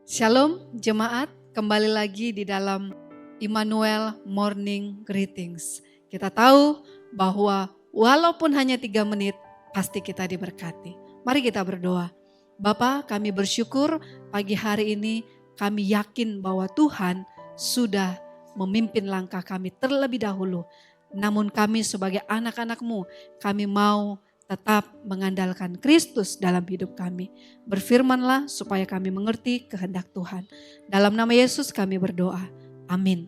Shalom jemaat, kembali lagi di dalam Immanuel Morning Greetings. Kita tahu bahwa walaupun hanya 3 menit, pasti kita diberkati. Mari kita berdoa. Bapa, kami bersyukur pagi hari ini kami yakin bahwa Tuhan sudah memimpin langkah kami terlebih dahulu. Namun kami sebagai anak-anak-Mu, kami mau tetap mengandalkan Kristus dalam hidup kami. Berfirmanlah supaya kami mengerti kehendak Tuhan. Dalam nama Yesus kami berdoa. Amin.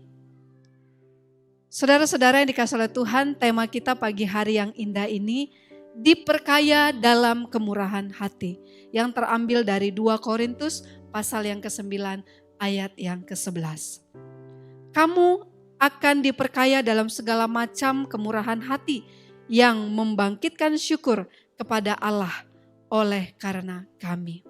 Saudara-saudara yang dikasihi oleh Tuhan, tema kita pagi hari yang indah ini diperkaya dalam kemurahan hati. Yang terambil dari 2 Korintus pasal yang ke-9 ayat yang ke-11. Kamu akan diperkaya dalam segala macam kemurahan hati yang membangkitkan syukur kepada Allah oleh karena kami.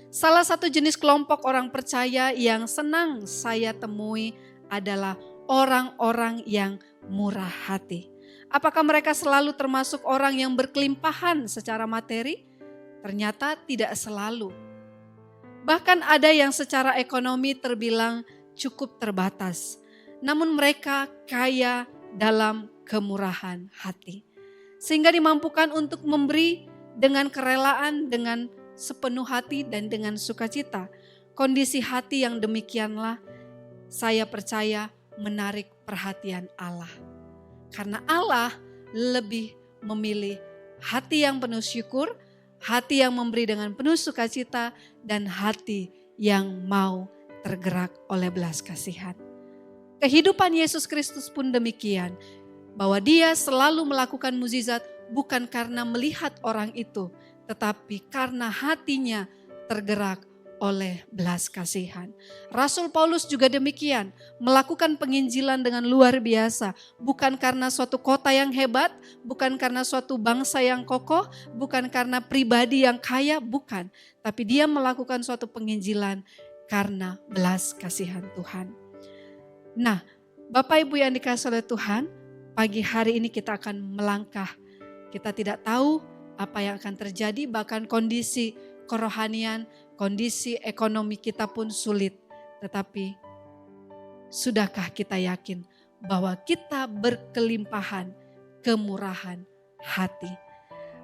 Salah satu jenis kelompok orang percaya yang senang saya temui adalah orang-orang yang murah hati. Apakah mereka selalu termasuk orang yang berkelimpahan secara materi? Ternyata tidak selalu. Bahkan ada yang secara ekonomi terbilang cukup terbatas. Namun mereka kaya dalam kemurahan hati. Sehingga dimampukan untuk memberi dengan kerelaan, dengan sepenuh hati dan dengan sukacita. Kondisi hati yang demikianlah saya percaya menarik perhatian Allah. Karena Allah lebih memilih hati yang penuh syukur, hati yang memberi dengan penuh sukacita, dan hati yang mau tergerak oleh belas kasihan. Kehidupan Yesus Kristus pun demikian. Bahwa dia selalu melakukan mukjizat bukan karena melihat orang itu, tetapi karena hatinya tergerak oleh belas kasihan. Rasul Paulus juga demikian, melakukan penginjilan dengan luar biasa, bukan karena suatu kota yang hebat, bukan karena suatu bangsa yang kokoh, bukan karena pribadi yang kaya, bukan. Tapi dia melakukan suatu penginjilan karena belas kasihan Tuhan. Nah, Bapak Ibu yang dikasihi oleh Tuhan, pagi hari ini kita akan melangkah. Kita tidak tahu apa yang akan terjadi, bahkan kondisi kerohanian, kondisi ekonomi kita pun sulit. Tetapi sudahkah kita yakin bahwa kita berkelimpahan kemurahan hati?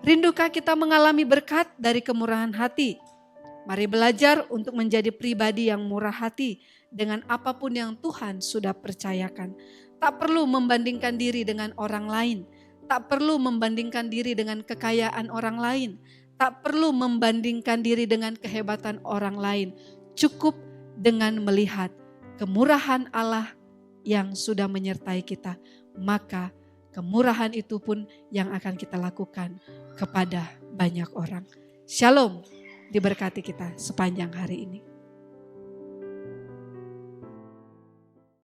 Rindukah kita mengalami berkat dari kemurahan hati? Mari belajar untuk menjadi pribadi yang murah hati dengan apapun yang Tuhan sudah percayakan. Tak perlu membandingkan diri dengan orang lain. Tak perlu membandingkan diri dengan kekayaan orang lain. Tak perlu membandingkan diri dengan kehebatan orang lain. Cukup dengan melihat kemurahan Allah yang sudah menyertai kita. Maka kemurahan itu pun yang akan kita lakukan kepada banyak orang. Shalom, diberkati kita sepanjang hari ini.